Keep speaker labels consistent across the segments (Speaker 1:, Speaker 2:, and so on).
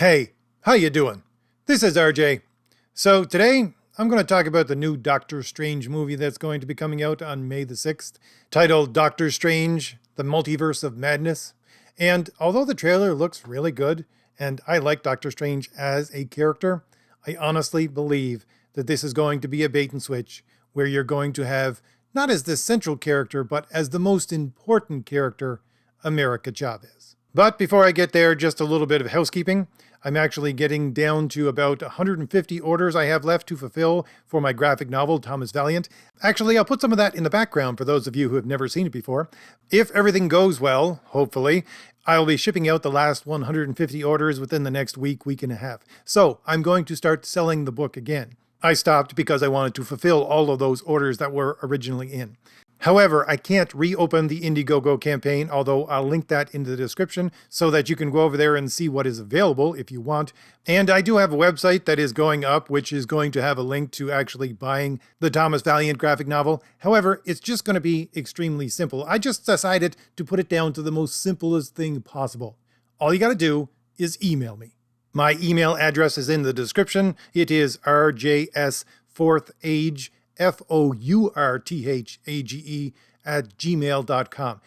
Speaker 1: Hey, how you doing? This is RJ. So today, I'm going to talk about the new Doctor Strange movie that's going to be coming out on May the 6th, titled Doctor Strange, The Multiverse of Madness. And although the trailer looks really good, and I like Doctor Strange as a character, I honestly believe that this is going to be a bait and switch, where you're going to have, not as the central character, but as the most important character, America Chavez. But before I get there, just a little bit of housekeeping. I'm actually getting down to about 150 orders I have left to fulfill for my graphic novel, THOMAS VALIANT. Actually, I'll put some of that in the background for those of you who have never seen it before. If everything goes well, hopefully, I'll be shipping out the last 150 orders within the next week and a half. So I'm going to start selling the book again. I stopped because I wanted to fulfill all of those orders that were originally in. However, I can't reopen the Indiegogo campaign, although I'll link that in the description so that you can go over there and see what is available if you want. And I do have a website that is going up, which is going to have a link to actually buying the Thomas Valiant graphic novel. However, it's just going to be extremely simple. I just decided to put it down to the most simplest thing possible. All you got to do is email me. My email address is in the description. It is rjs4thage, FOURTHAGE @gmail.com.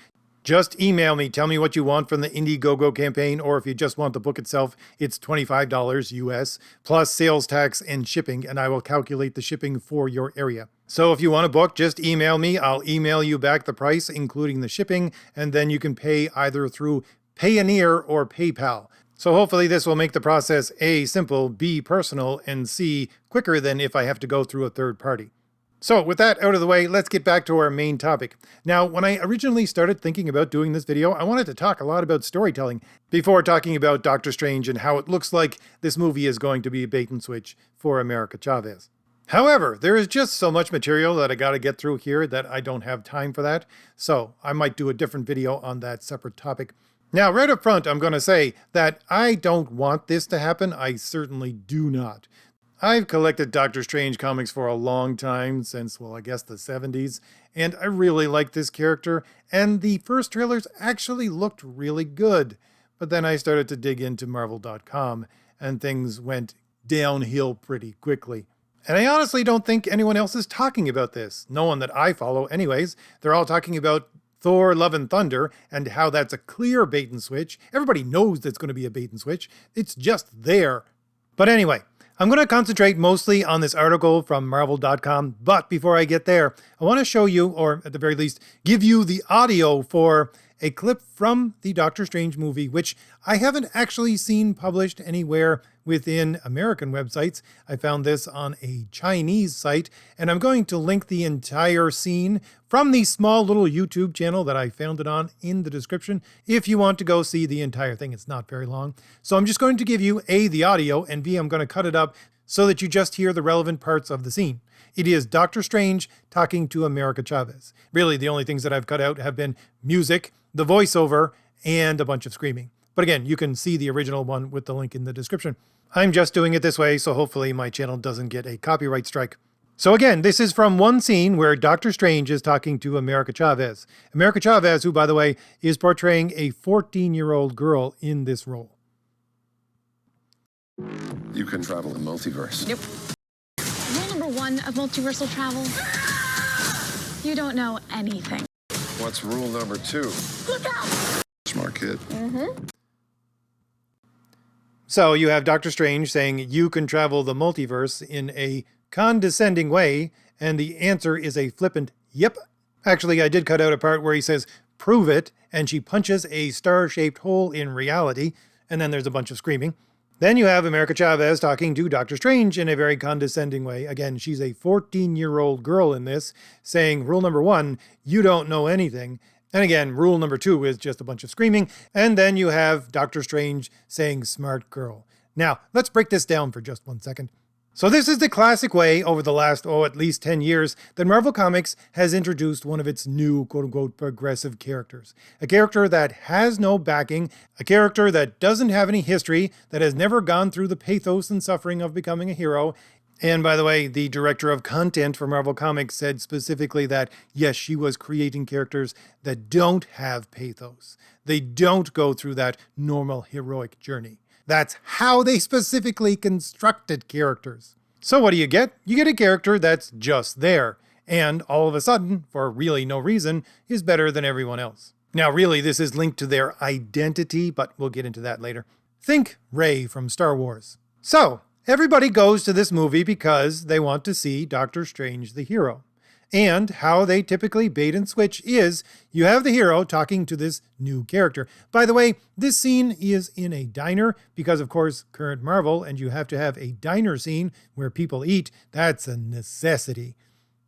Speaker 1: Just email me. Tell me what you want from the Indiegogo campaign, or if you just want the book itself, it's $25 US, plus sales tax and shipping, and I will calculate the shipping for your area. So if you want a book, just email me. I'll email you back the price, including the shipping, and then you can pay either through Payoneer or PayPal. So hopefully this will make the process A, simple, B, personal, and C, quicker than if I have to go through a third party. So with that out of the way, let's get back to our main topic. Now, when I originally started thinking about doing this video, I wanted to talk a lot about storytelling before talking about Doctor Strange and how it looks like this movie is going to be a bait and switch for America Chavez. However, there is just so much material that I got to get through here that I don't have time for that. So I might do a different video on that separate topic. Now, right up front, I'm going to say that I don't want this to happen. I certainly do not. I've collected Doctor Strange comics for a long time, since, well, I guess the 70s, and I really like this character, and the first trailers actually looked really good. But then I started to dig into Marvel.com, and things went downhill pretty quickly. And I honestly don't think anyone else is talking about this. No one that I follow anyways. They're all talking about Thor, Love and Thunder, and how that's a clear bait and switch. Everybody knows that's going to be a bait and switch. It's just there. But anyway, I'm going to concentrate mostly on this article from Marvel.com, but before I get there, I want to show you, or at the very least, give you the audio for a clip from the Doctor Strange movie, which I haven't actually seen published anywhere within American websites. I found this on a Chinese site, and I'm going to link the entire scene from the small little YouTube channel that I found it on in the description if you want to go see the entire thing. It's not very long. So I'm just going to give you A, the audio, and B, I'm going to cut it up so that you just hear the relevant parts of the scene. It is Doctor Strange talking to America Chavez. Really, the only things that I've cut out have been music, the voiceover, and a bunch of screaming. But again, you can see the original one with the link in the description. I'm just doing it this way, so hopefully my channel doesn't get a copyright strike. So again, this is from one scene where Doctor Strange is talking to America Chavez. America Chavez, who, by the way, is portraying a 14-year-old girl in this role.
Speaker 2: You can travel the multiverse.
Speaker 3: Nope. Rule number 1 of multiversal travel: you don't know anything.
Speaker 2: What's rule number 2?
Speaker 3: Look out!
Speaker 2: Smart kid.
Speaker 1: So you have Doctor Strange saying you can travel the multiverse in a condescending way, and the answer is a flippant yep. Actually, I did cut out a part where he says prove it, and she punches a star-shaped hole in reality, and then there's a bunch of screaming. Then you have America Chavez talking to Doctor Strange in a very condescending way. Again, she's a 14-year-old girl in this, saying rule number 1, you don't know anything. And again, rule number 2 is just a bunch of screaming. And then you have Doctor Strange saying smart girl. Now, let's break this down for just 1 second. So this is the classic way over the last, at least 10 years, that Marvel Comics has introduced one of its new, quote-unquote, progressive characters. A character that has no backing, a character that doesn't have any history, that has never gone through the pathos and suffering of becoming a hero. And by the way, the director of content for Marvel Comics said specifically that, yes, she was creating characters that don't have pathos. They don't go through that normal heroic journey. That's how they specifically constructed characters. So what do you get? You get a character that's just there, and all of a sudden, for really no reason, is better than everyone else. Now really, this is linked to their identity, but we'll get into that later. Think Rey from Star Wars. So, everybody goes to this movie because they want to see Doctor Strange the hero. And how they typically bait and switch is you have the hero talking to this new character. By the way, this scene is in a diner because, of course, current Marvel, and you have to have a diner scene where people eat. That's a necessity.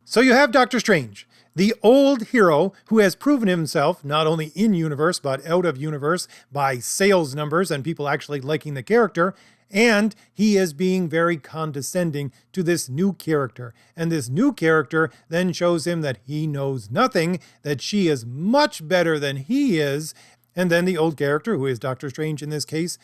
Speaker 1: So you have Doctor Strange, the old hero who has proven himself not only in universe but out of universe by sales numbers and people actually liking the character. And he is being very condescending to this new character. And this new character then shows him that he knows nothing, that she is much better than he is. And then the old character, who is Doctor Strange in this case,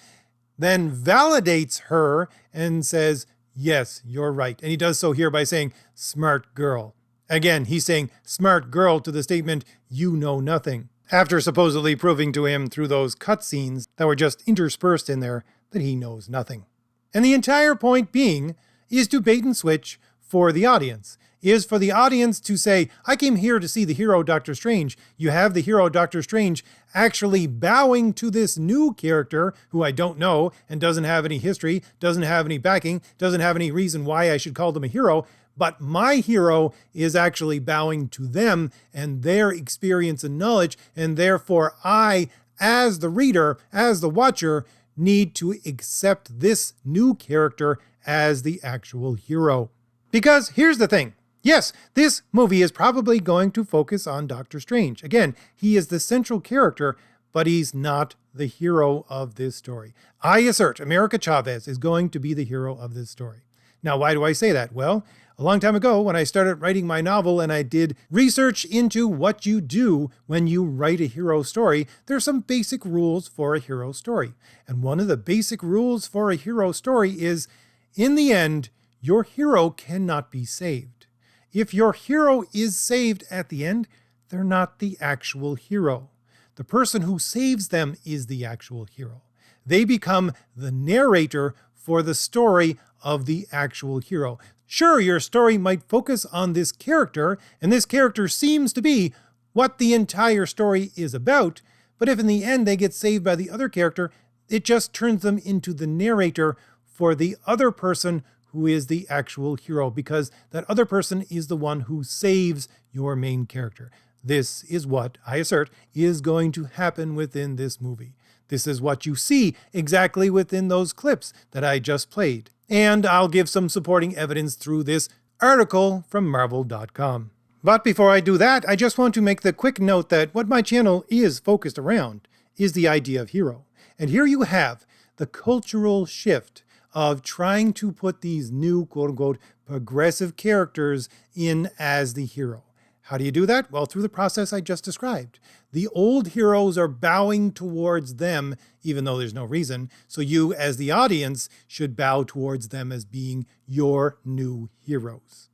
Speaker 1: then validates her and says, yes, you're right. And he does so here by saying, smart girl. Again, he's saying smart girl to the statement, you know nothing. After supposedly proving to him through those cutscenes that were just interspersed in there that he knows nothing. And the entire point being is to bait and switch for the audience. Is for the audience to say, I came here to see the hero Doctor Strange. You have the hero Doctor Strange actually bowing to this new character who I don't know and doesn't have any history, doesn't have any backing, doesn't have any reason why I should call them a hero. But my hero is actually bowing to them and their experience and knowledge. And therefore I, as the reader, as the watcher, need to accept this new character as the actual hero. Because here's the thing. Yes, this movie is probably going to focus on Doctor Strange. Again, he is the central character, but he's not the hero of this story. I assert America Chavez is going to be the hero of this story. Now, why do I say that? Well, a long time ago when I started writing my novel and I did research into what you do when you write a hero story, there's some basic rules for a hero story. And one of the basic rules for a hero story is, in the end, your hero cannot be saved. If your hero is saved at the end, they're not the actual hero. The person who saves them is the actual hero. They become the narrator for the story of the actual hero. Sure, your story might focus on this character, and this character seems to be what the entire story is about, but if in the end they get saved by the other character, it just turns them into the narrator for the other person who is the actual hero, because that other person is the one who saves your main character. This is what, I assert, is going to happen within this movie. This is what you see exactly within those clips that I just played. And I'll give some supporting evidence through this article from Marvel.com. But before I do that, I just want to make the quick note that what my channel is focused around is the idea of hero. And here you have the cultural shift of trying to put these new, quote-unquote, progressive characters in as the hero. How do you do that? Well, through the process I just described. The old heroes are bowing towards them, even though there's no reason. So you, as the audience, should bow towards them as being your new heroes.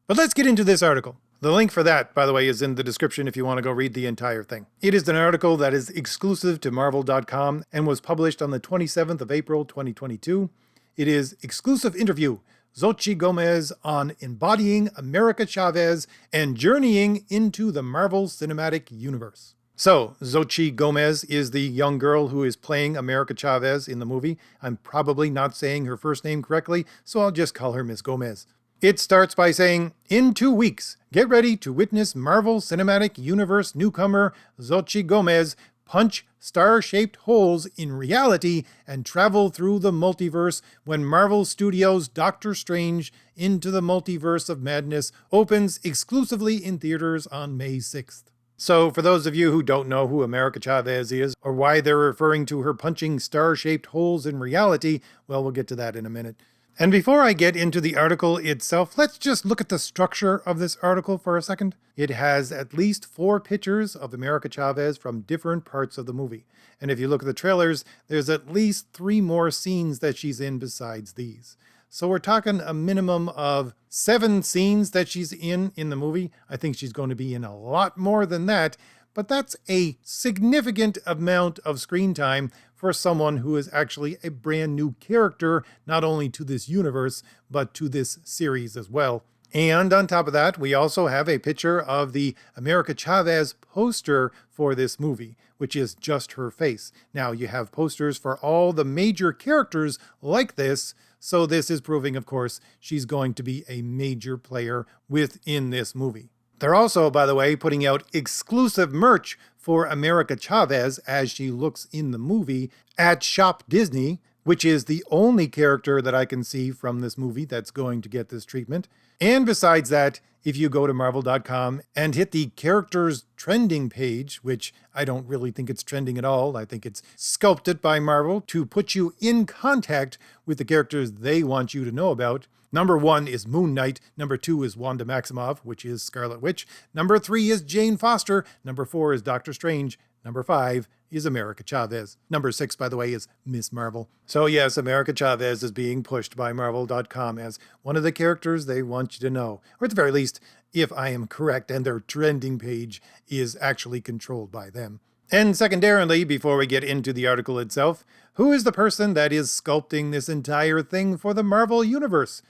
Speaker 1: But let's get into this article. The link for that, by the way, is in the description if you want to go read the entire thing. It is an article that is exclusive to Marvel.com and was published on the 27th of April, 2022. It is exclusive interview. Xochitl Gomez on embodying America Chavez and journeying into the Marvel Cinematic Universe. So, Xochitl Gomez is the young girl who is playing America Chavez in the movie. I'm probably not saying her first name correctly, so I'll just call her Miss Gomez. It starts by saying, in 2 weeks, get ready to witness Marvel Cinematic Universe newcomer Xochitl Gomez punch star-shaped holes in reality and travel through the multiverse when Marvel Studios' Doctor Strange Into the Multiverse of Madness opens exclusively in theaters on May 6th. So for those of you who don't know who America Chavez is, or why they're referring to her punching star-shaped holes in reality, well, we'll get to that in a minute. And before I get into the article itself, let's just look at the structure of this article for a second. It has at least 4 pictures of America Chavez from different parts of the movie. And if you look at the trailers, there's at least 3 more scenes that she's in besides these. So we're talking a minimum of 7 scenes that she's in the movie. I think she's going to be in a lot more than that, but that's a significant amount of screen time for someone who is actually a brand new character, not only to this universe, but to this series as well. And on top of that, we also have a picture of the America Chavez poster for this movie, which is just her face. Now, you have posters for all the major characters like this, so this is proving, of course, she's going to be a major player within this movie. They're also, by the way, putting out exclusive merch for America Chavez as she looks in the movie at Shop Disney, which is the only character that I can see from this movie that's going to get this treatment. And besides that, if you go to Marvel.com and hit the characters trending page, which I don't really think it's trending at all, I think it's sculpted by Marvel to put you in contact with the characters they want you to know about. Number 1 is Moon Knight. Number 2 is Wanda Maximoff, which is Scarlet Witch. Number 3 is Jane Foster. Number 4 is Doctor Strange. Number 5 is America Chavez. Number 6, by the way, is Miss Marvel. So yes, America Chavez is being pushed by Marvel.com as one of the characters they want you to know. Or at the very least, if I am correct, and their trending page is actually controlled by them. And secondarily, before we get into the article itself, who is the person that is sculpting this entire thing for the Marvel Universe?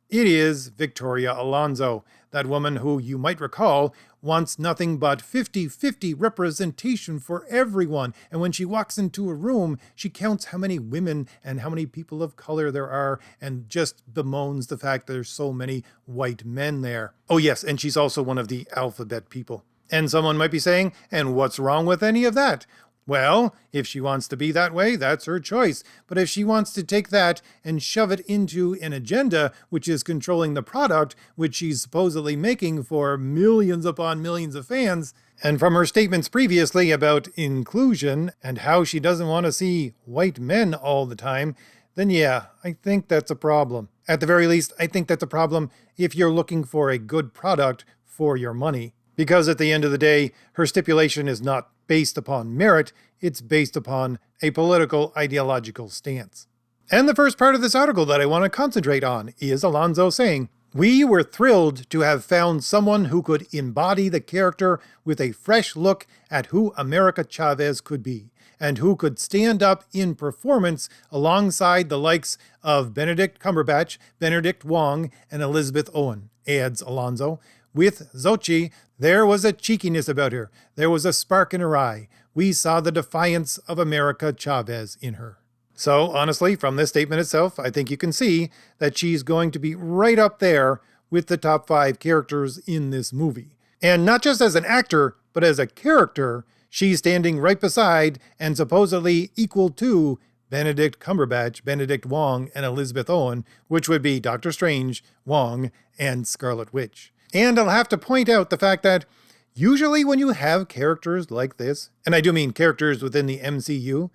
Speaker 1: It is Victoria Alonso, that woman who, you might recall, wants nothing but 50-50 representation for everyone. And when she walks into a room, she counts how many women and how many people of color there are and just bemoans the fact that there's so many white men there. Oh yes, and she's also one of the alphabet people. And someone might be saying, and what's wrong with any of that? Well, if she wants to be that way, that's her choice. But if she wants to take that and shove it into an agenda, which is controlling the product, which she's supposedly making for millions upon millions of fans, and from her statements previously about inclusion and how she doesn't want to see white men all the time, then yeah, I think that's a problem. At the very least, I think that's a problem if you're looking for a good product for your money. Because at the end of the day, her stipulation is not based upon merit, it's based upon a political ideological stance. And the first part of this article that I want to concentrate on is Alonso saying, "We were thrilled to have found someone who could embody the character with a fresh look at who America Chavez could be, and who could stand up in performance alongside the likes of Benedict Cumberbatch, Benedict Wong, and Elizabeth Owen," adds Alonso. "With Xochitl, there was a cheekiness about her. There was a spark in her eye. We saw the defiance of America Chavez in her." So, honestly, from this statement itself, I think you can see that she's going to be right up there with the top 5 characters in this movie. And not just as an actor, but as a character, she's standing right beside and supposedly equal to Benedict Cumberbatch, Benedict Wong, and Elizabeth Owen, which would be Doctor Strange, Wong, and Scarlet Witch. And I'll have to point out the fact that usually when you have characters like this, and I do mean characters within the MCU,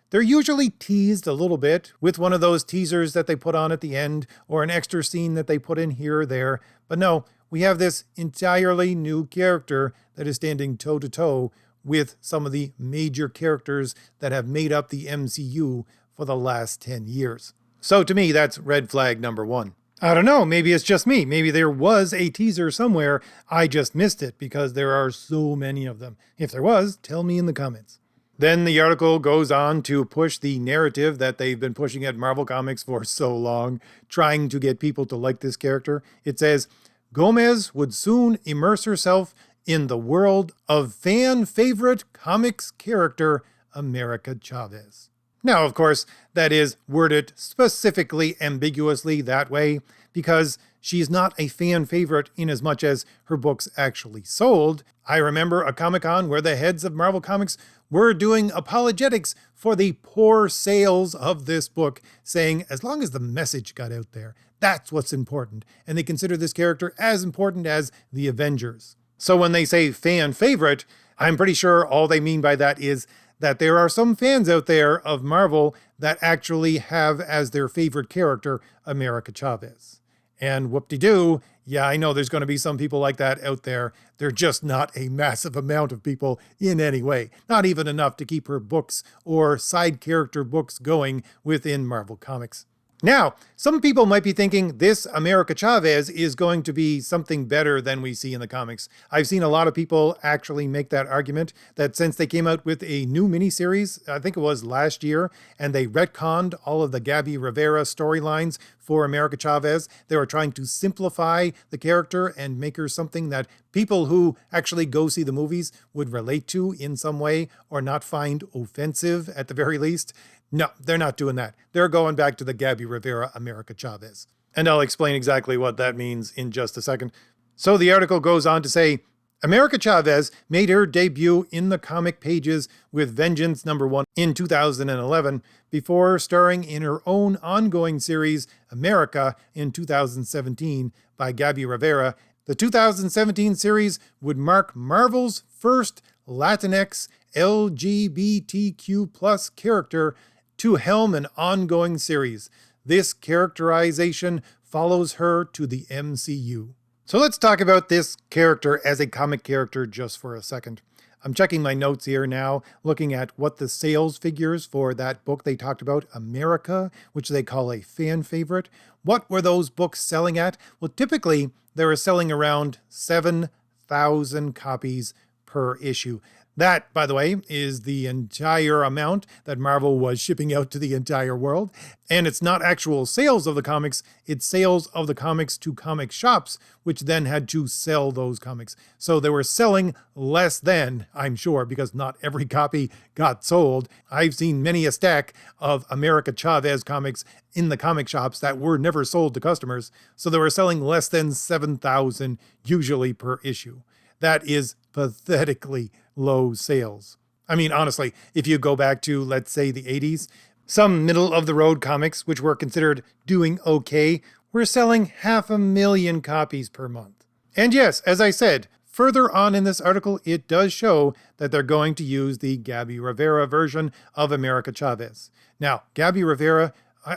Speaker 1: they're usually teased a little bit with one of those teasers that they put on at the end or an extra scene that they put in here or there. But no, we have this entirely new character that is standing toe-to-toe with some of the major characters that have made up the MCU for the last 10 years. So to me, that's red flag number 1. I don't know, maybe it's just me. Maybe there was a teaser somewhere. I just missed it because there are so many of them. If there was, tell me in the comments. Then the article goes on to push the narrative that they've been pushing at Marvel Comics for so long, trying to get people to like this character. It says, "Gomez would soon immerse herself in the world of fan-favorite comics character America Chavez." Now, of course, that is worded specifically ambiguously that way because she's not a fan favorite in as much as her books actually sold. I remember a Comic-Con where the heads of Marvel Comics were doing apologetics for the poor sales of this book, saying as long as the message got out there, that's what's important. And they consider this character as important as the Avengers. So when they say fan favorite, I'm pretty sure all they mean by that is that there are some fans out there of Marvel that actually have as their favorite character America Chavez. And whoop-de-doo, yeah, I know there's going to be some people like that out there. They're just not a massive amount of people in any way. Not even enough to keep her books or side character books going within Marvel Comics. Now, some people might be thinking this America Chavez is going to be something better than we see in the comics. I've seen a lot of people actually make that argument, that since they came out with a new miniseries, I think it was last year, and they retconned all of the Gabby Rivera storylines for America Chavez, they were trying to simplify the character and make her something that people who actually go see the movies would relate to in some way or not find offensive at the very least. No, they're not doing that. They're going back to the Gabby Rivera America Chavez. And I'll explain exactly what that means in just a second. So the article goes on to say, America Chavez made her debut in the comic pages with Vengeance #1 in 2011, before starring in her own ongoing series, America, in 2017 by Gabby Rivera. The 2017 series would mark Marvel's first Latinx LGBTQ+ character to helm an ongoing series. This characterization follows her to the MCU. So let's talk about this character as a comic character just for a second. I'm checking my notes here now, looking at what the sales figures for that book they talked about, America, which they call a fan favorite. What were those books selling at? Well, typically they were selling around 7,000 copies per issue. That, by the way, is the entire amount that Marvel was shipping out to the entire world. And it's not actual sales of the comics, it's sales of the comics to comic shops, which then had to sell those comics. So they were selling less than, I'm sure, because not every copy got sold. I've seen many a stack of America Chavez comics in the comic shops that were never sold to customers. So they were selling less than 7,000 usually per issue. That is pathetically low sales. I mean, honestly, if you go back to, let's say, the 80s, some middle-of-the-road comics, which were considered doing okay, were selling 500,000 copies per month. And yes, as I said, further on in this article, it does show that they're going to use the Gabby Rivera version of America Chavez. Now, Gabby Rivera,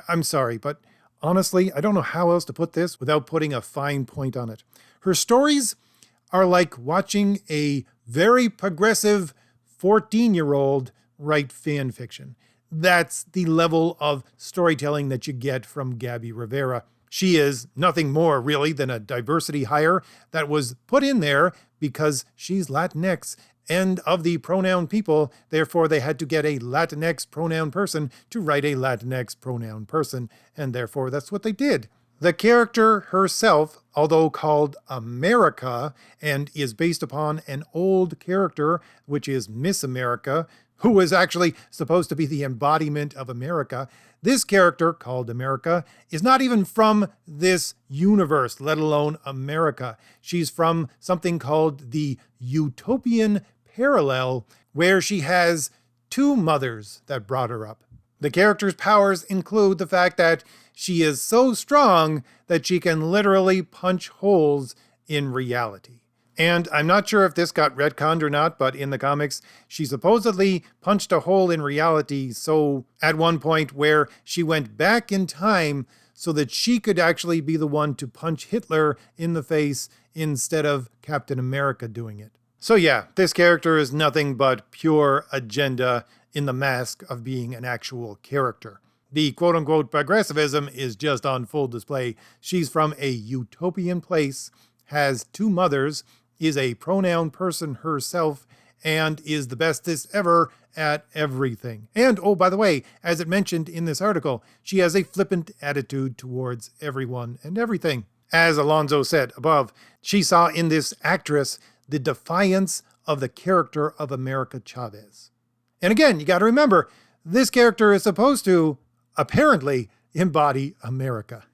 Speaker 1: I'm sorry, but honestly, I don't know how else to put this without putting a fine point on it. Her stories are like watching a very progressive 14-year-old write fan fiction. That's the level of storytelling that you get from Gabby Rivera. She is nothing more really than a diversity hire that was put in there because she's Latinx and of the pronoun people. Therefore, they had to get a Latinx pronoun person to write a Latinx pronoun person. And therefore, that's what they did. The character herself, although called America and is based upon an old character, which is Miss America, who was actually supposed to be the embodiment of America, this character, called America, is not even from this universe, let alone America. She's from something called the Utopian Parallel, where she has two mothers that brought her up. The character's powers include the fact that she is so strong that she can literally punch holes in reality. And I'm not sure if this got retconned or not, but in the comics, she supposedly punched a hole in reality so at one point where she went back in time so that she could actually be the one to punch Hitler in the face instead of Captain America doing it. So yeah, this character is nothing but pure agenda in the mask of being an actual character. The quote-unquote progressivism is just on full display. She's from a utopian place, has two mothers, is a pronoun person herself, and is the bestest ever at everything. And, oh, by the way, as it mentioned in this article, she has a flippant attitude towards everyone and everything. As Alonso said above, she saw in this actress the defiance of the character of America Chavez. And again, you got to remember, this character is supposed to apparently embody America.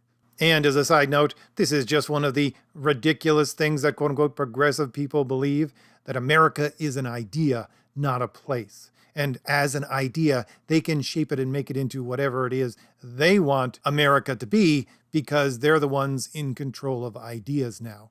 Speaker 1: And as a side note, this is just one of the ridiculous things that quote-unquote progressive people believe, that America is an idea, not a place. And as an idea, they can shape it and make it into whatever it is they want America to be because they're the ones in control of ideas now.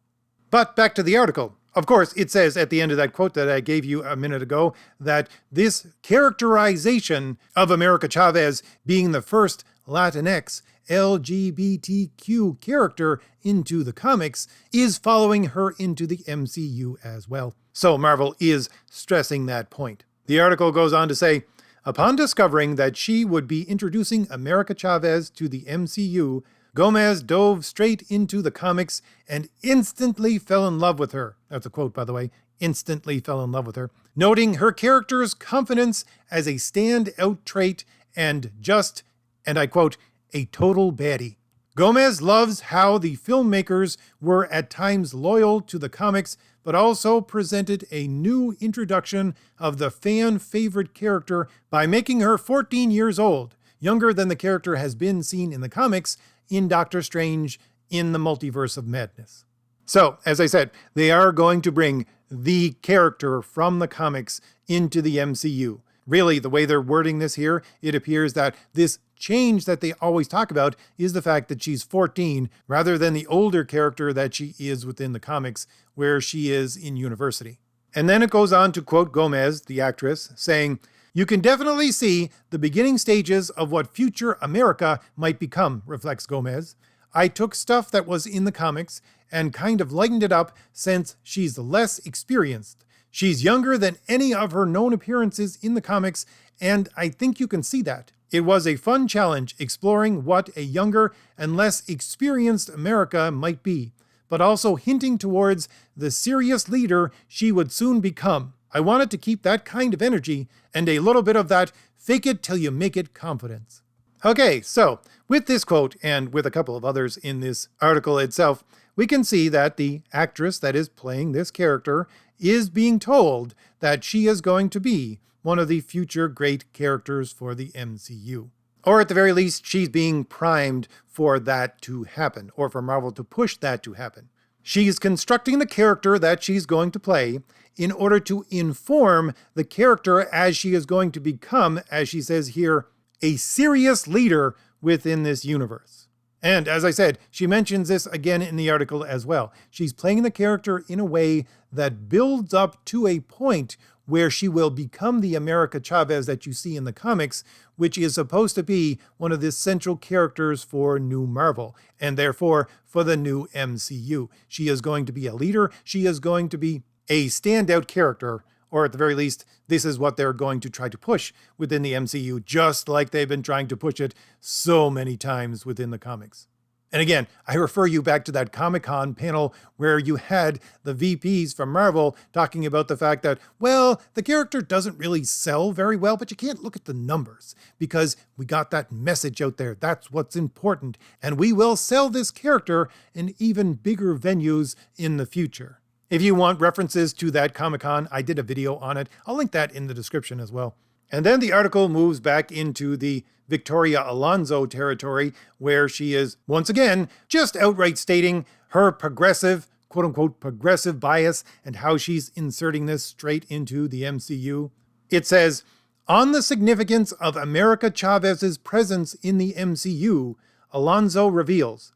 Speaker 1: But back to the article. Of course, it says at the end of that quote that I gave you a minute ago that this characterization of America Chavez being the first Latinx LGBTQ character into the comics is following her into the MCU as well. So Marvel is stressing that point. The article goes on to say, Upon discovering that she would be introducing America Chavez to the MCU, Gomez dove straight into the comics and instantly fell in love with her. That's a quote, by the way. Instantly fell in love with her, noting her character's confidence as a standout trait and just, and I quote, a total baddie. Gomez loves how the filmmakers were at times loyal to the comics, but also presented a new introduction of the fan-favorite character by making her 14 years old, younger than the character has been seen in the comics in Doctor Strange in the Multiverse of Madness. So, as I said, they are going to bring the character from the comics into the MCU. Really, the way they're wording this here, it appears that this change that they always talk about is the fact that she's 14 rather than the older character that she is within the comics where she is in university. And then it goes on to quote Gomez, the actress, saying, "You can definitely see the beginning stages of what future America might become," reflects Gomez. "I took stuff that was in the comics and kind of lightened it up since she's less experienced. She's younger than any of her known appearances in the comics, and I think you can see that. It was a fun challenge exploring what a younger and less experienced America might be, but also hinting towards the serious leader she would soon become. I wanted to keep that kind of energy and a little bit of that fake it till you make it confidence." Okay, so with this quote and with a couple of others in this article itself, we can see that the actress that is playing this character is being told that she is going to be one of the future great characters for the MCU. Or at the very least, she's being primed for that to happen, or for Marvel to push that to happen. She's constructing the character that she's going to play in order to inform the character as she is going to become, as she says here, a serious leader within this universe. And as I said, she mentions this again in the article as well. She's playing the character in a way that builds up to a point where she will become the America Chavez that you see in the comics, which is supposed to be one of the central characters for New Marvel, and therefore for the new MCU. She is going to be a leader. She is going to be a standout character, or at the very least, this is what they're going to try to push within the MCU, just like they've been trying to push it so many times within the comics. And again, I refer you back to that Comic-Con panel where you had the VPs from Marvel talking about the fact that, well, the character doesn't really sell very well, but you can't look at the numbers because we got that message out there. That's what's important. And we will sell this character in even bigger venues in the future. If you want references to that Comic-Con, I did a video on it. I'll link that in the description as well. And then the article moves back into the Victoria Alonso territory, where she is, once again, just outright stating her progressive, quote-unquote, progressive bias and how she's inserting this straight into the MCU. It says, "On the significance of America Chavez's presence in the MCU, Alonso reveals,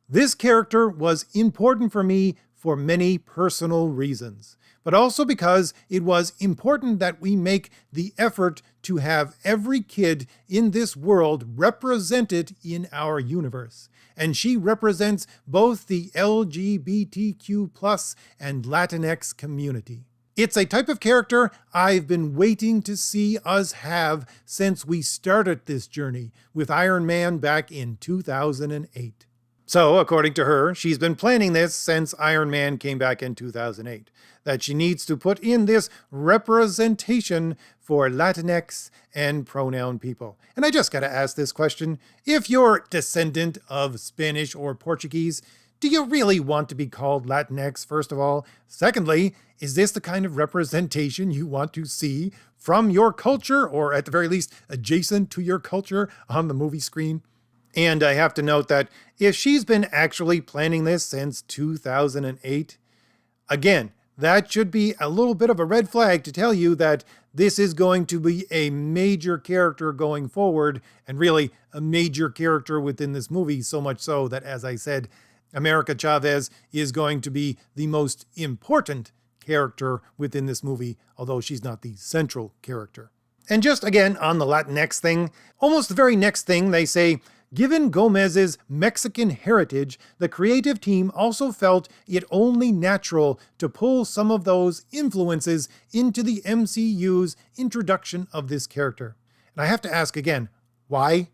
Speaker 1: this character was important for me for many personal reasons, but also because it was important that we make the effort to have every kid in this world represented in our universe. And she represents both the LGBTQ+ and Latinx community. It's a type of character I've been waiting to see us have since we started this journey with Iron Man back in 2008. So, according to her, she's been planning this since Iron Man came back in 2008, that she needs to put in this representation for Latinx and pronoun people. And I just gotta ask this question. If you're descendant of Spanish or Portuguese, do you really want to be called Latinx, first of all? Secondly, is this the kind of representation you want to see from your culture, or at the very least, adjacent to your culture on the movie screen? And I have to note that if she's been actually planning this since 2008, again, that should be a little bit of a red flag to tell you that this is going to be a major character going forward, and really a major character within this movie, so much so that, as I said, America Chavez is going to be the most important character within this movie, although she's not the central character. And just again on the Latinx thing, almost the very next thing they say, given Gomez's Mexican heritage, the creative team also felt it only natural to pull some of those influences into the MCU's introduction of this character. And I have to ask again, why?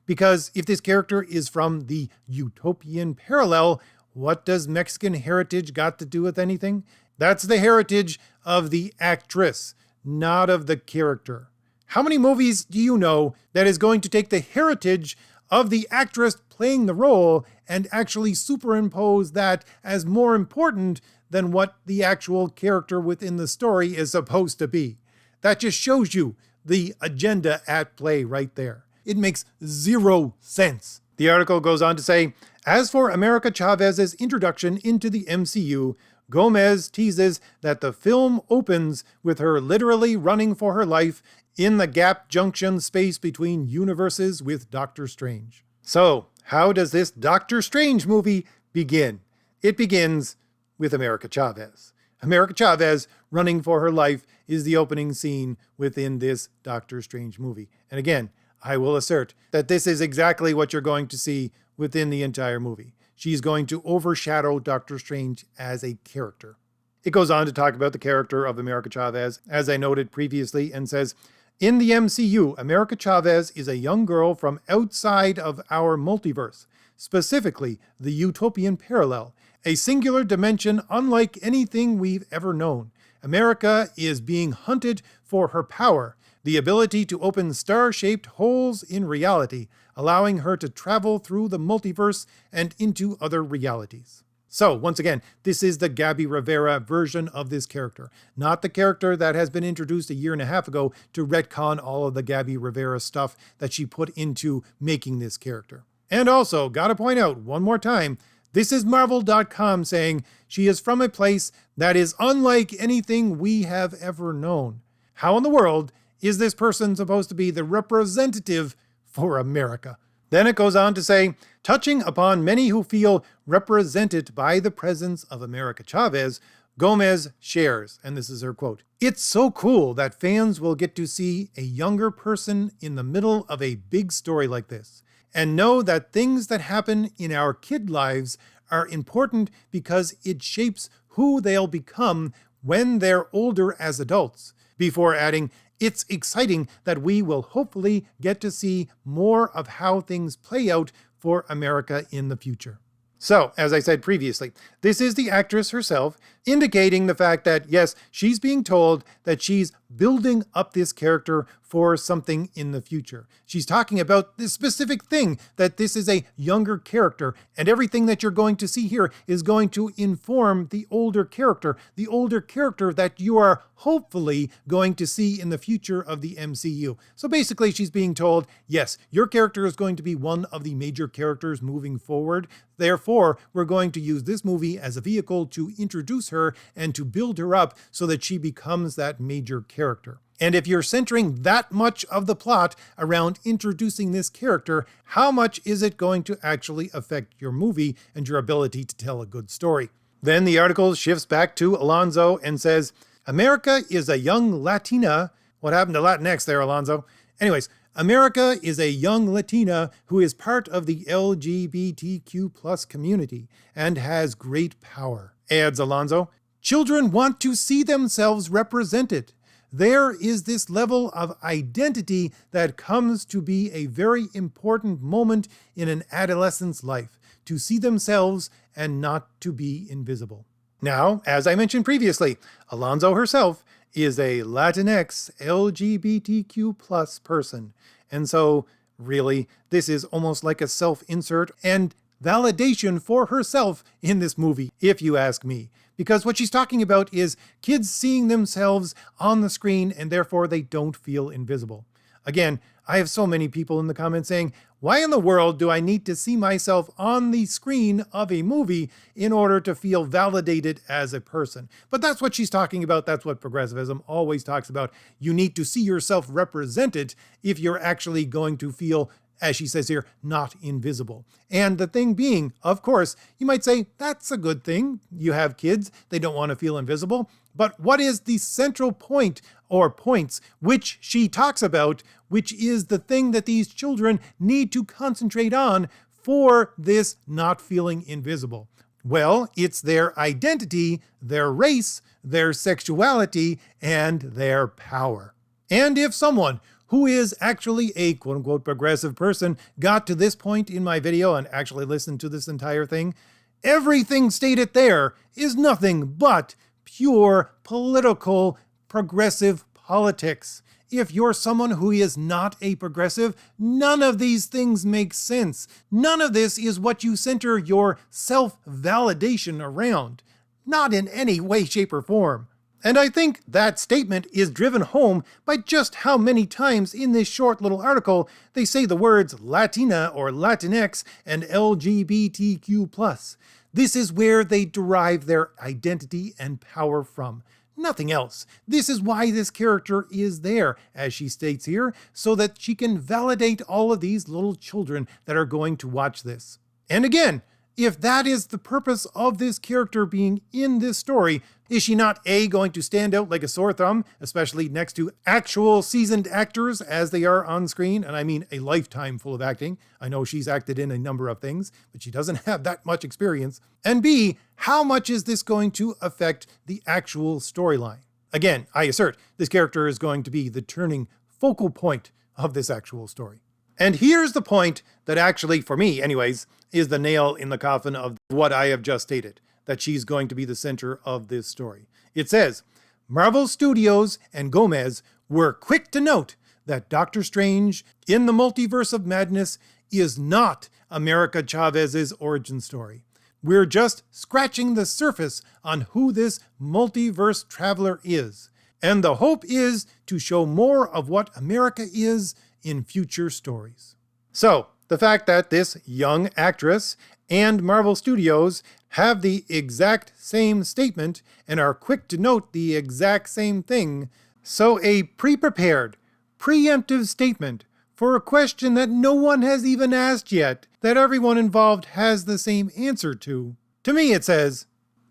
Speaker 1: Because if this character is from the utopian parallel, what does Mexican heritage got to do with anything? That's the heritage of the actress, not of the character. How many movies do you know that is going to take the heritage of the actress playing the role and actually superimpose that as more important than what the actual character within the story is supposed to be? That just shows you the agenda at play right there. It makes zero sense. The article goes on to say, as for America Chavez's introduction into the MCU, Gomez teases that the film opens with her literally running for her life in the gap junction space between universes with Doctor Strange. So, how does this Doctor Strange movie begin? It begins with America Chavez. America Chavez running for her life is the opening scene within this Doctor Strange movie. And again, I will assert that this is exactly what you're going to see within the entire movie. She's going to overshadow Doctor Strange as a character. It goes on to talk about the character of America Chavez, as I noted previously, and says, in the MCU, America Chavez is a young girl from outside of our multiverse, specifically the utopian parallel, a singular dimension unlike anything we've ever known. America is being hunted for her power, the ability to open star-shaped holes in reality, allowing her to travel through the multiverse and into other realities. So, once again, this is the Gabby Rivera version of this character, not the character that has been introduced a year and a half ago to retcon all of the Gabby Rivera stuff that she put into making this character. And also, gotta point out one more time, this is Marvel.com saying she is from a place that is unlike anything we have ever known. How in the world is this person supposed to be the representative for America? Then it goes on to say, touching upon many who feel represented by the presence of America Chavez, Gomez shares, and this is her quote, "It's so cool that fans will get to see a younger person in the middle of a big story like this, and know that things that happen in our kid lives are important because it shapes who they'll become when they're older as adults," before adding, "It's exciting that we will hopefully get to see more of how things play out for America in the future." So, as I said previously, this is the actress herself indicating the fact that, yes, she's being told that she's building up this character for something in the future. She's talking about this specific thing, that this is a younger character, and everything that you're going to see here is going to inform the older character that you are hopefully going to see in the future of the MCU. So basically, she's being told, yes, your character is going to be one of the major characters moving forward. Therefore, we're going to use this movie as a vehicle to introduce her and to build her up so that she becomes that major character. And if you're centering that much of the plot around introducing this character, how much is it going to actually affect your movie and your ability to tell a good story? Then the article shifts back to Alonso and says, America is a young Latina. What happened to Latinx there, Alonso? Anyways, America is a young Latina who is part of the LGBTQ+ community and has great power, adds Alonso. Children want to see themselves represented. There is this level of identity that comes to be a very important moment in an adolescent's life, to see themselves and not to be invisible. Now, as I mentioned previously, Alonso herself is a Latinx LGBTQ+ person. And so, really, this is almost like a self-insert and validation for herself in this movie, if you ask me. Because what she's talking about is kids seeing themselves on the screen and therefore they don't feel invisible. Again, I have so many people in the comments saying, why in the world do I need to see myself on the screen of a movie in order to feel validated as a person? But that's what she's talking about. That's what progressivism always talks about. You need to see yourself represented if you're actually going to feel, as she says here, not invisible. And the thing being, of course, you might say, that's a good thing. You have kids, they don't want to feel invisible. But what is the central point or points which she talks about, which is the thing that these children need to concentrate on for this not feeling invisible? Well, it's their identity, their race, their sexuality, and their power. And if someone who is actually a quote-unquote progressive person, got to this point in my video and actually listened to this entire thing, everything stated there is nothing but pure political progressive politics. If you're someone who is not a progressive, none of these things make sense. None of this is what you center your self-validation around. Not in any way, shape, or form. And I think that statement is driven home by just how many times in this short little article they say the words Latina or Latinx and LGBTQ+. This is where they derive their identity and power from. Nothing else. This is why this character is there, as she states here, so that she can validate all of these little children that are going to watch this. And again, if that is the purpose of this character being in this story, is she not A, going to stand out like a sore thumb, especially next to actual seasoned actors as they are on screen? And I mean a lifetime full of acting. I know she's acted in a number of things, but she doesn't have that much experience. And B, how much is this going to affect the actual storyline? Again, I assert this character is going to be the turning focal point of this actual story. And here's the point that actually, for me anyways, is the nail in the coffin of what I have just stated, that she's going to be the center of this story. It says, Marvel Studios and Gomez were quick to note that Doctor Strange in the Multiverse of Madness is not America Chavez's origin story. We're just scratching the surface on who this multiverse traveler is. And the hope is to show more of what America is in future stories. So, the fact that this young actress and Marvel Studios have the exact same statement and are quick to note the exact same thing, so a pre-prepared, preemptive statement for a question that no one has even asked yet, that everyone involved has the same answer to me it says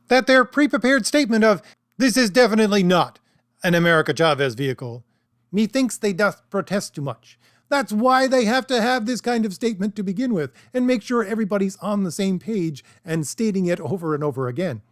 Speaker 1: that their pre-prepared statement of, this is definitely not an America Chavez vehicle, methinks they doth protest too much. That's why they have to have this kind of statement to begin with, and make sure everybody's on the same page and stating it over and over again.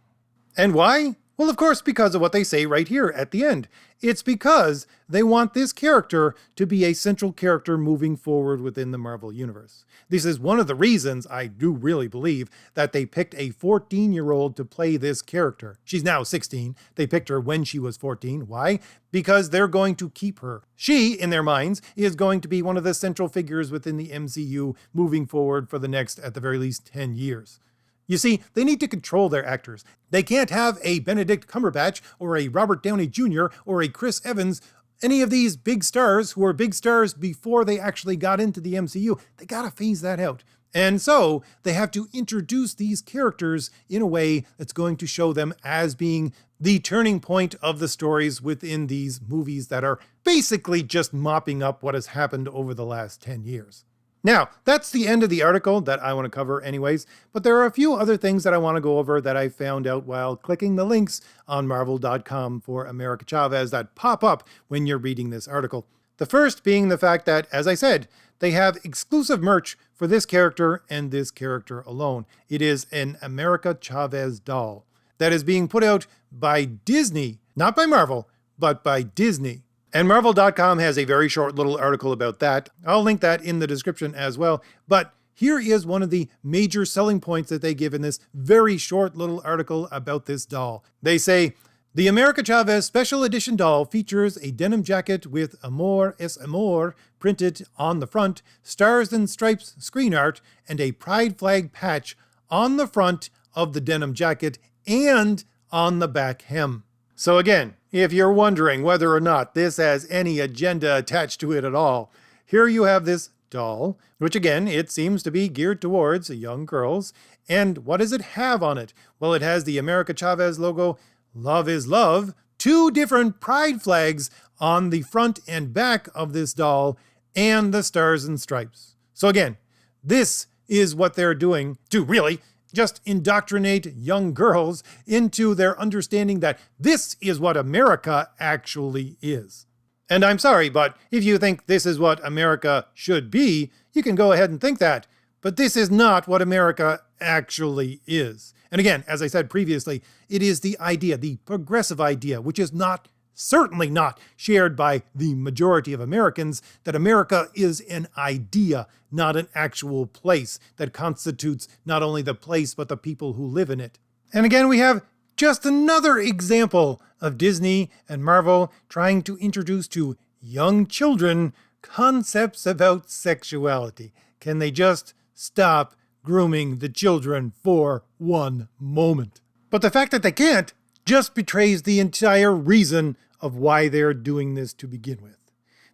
Speaker 1: And why? Well, of course, because of what they say right here at the end. It's because they want this character to be a central character moving forward within the Marvel Universe. This is one of the reasons I do really believe that they picked a 14-year-old to play this character. She's now 16. They picked her when she was 14. Why? Because they're going to keep her. She, in their minds, is going to be one of the central figures within the MCU moving forward for the next, at the very least, 10 years. You see, they need to control their actors. They can't have a Benedict Cumberbatch or a Robert Downey Jr. or a Chris Evans, any of these big stars who were big stars before they actually got into the MCU. They gotta phase that out. And so they have to introduce these characters in a way that's going to show them as being the turning point of the stories within these movies that are basically just mopping up what has happened over the last 10 years. Now, that's the end of the article that I want to cover anyways, but there are a few other things that I want to go over that I found out while clicking the links on Marvel.com for America Chavez that pop up when you're reading this article. The first being the fact that, as I said, they have exclusive merch for this character and this character alone. It is an America Chavez doll that is being put out by Disney, not by Marvel, but by Disney. And Marvel.com has a very short little article about that. I'll link that in the description as well. But here is one of the major selling points that they give in this very short little article about this doll. They say, the America Chavez Special Edition doll features a denim jacket with Amor es Amor printed on the front, stars and stripes screen art, and a pride flag patch on the front of the denim jacket and on the back hem. So again, if you're wondering whether or not this has any agenda attached to it at all, here you have this doll, which again, it seems to be geared towards young girls. And what does it have on it? Well, it has the America Chavez logo, Love is Love, 2 different pride flags on the front and back of this doll, and the stars and stripes. So again, this is what they're doing to really just indoctrinate young girls into their understanding that this is what America actually is. And I'm sorry, but if you think this is what America should be, you can go ahead and think that. But this is not what America actually is. And again, as I said previously, it is the idea, the progressive idea, which is not certainly not shared by the majority of Americans, that America is an idea, not an actual place that constitutes not only the place but the people who live in it. And again, we have just another example of Disney and Marvel trying to introduce to young children concepts about sexuality. Can they just stop grooming the children for one moment? But the fact that they can't just betrays the entire reason of why they're doing this to begin with.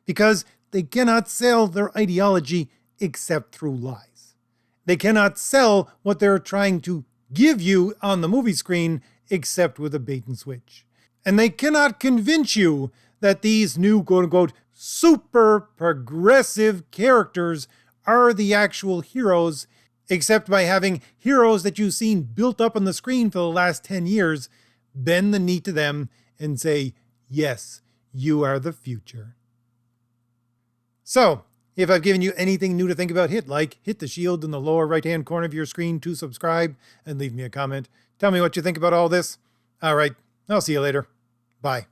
Speaker 1: Because they cannot sell their ideology except through lies. They cannot sell what they're trying to give you on the movie screen except with a bait and switch. And they cannot convince you that these new quote-unquote super progressive characters are the actual heroes, except by having heroes that you've seen built up on the screen for the last 10 years bend the knee to them and say, yes, you are the future. So, if I've given you anything new to think about, hit like, hit the shield in the lower right-hand corner of your screen to subscribe, and leave me a comment. Tell me what you think about all this. All right, I'll see you later. Bye.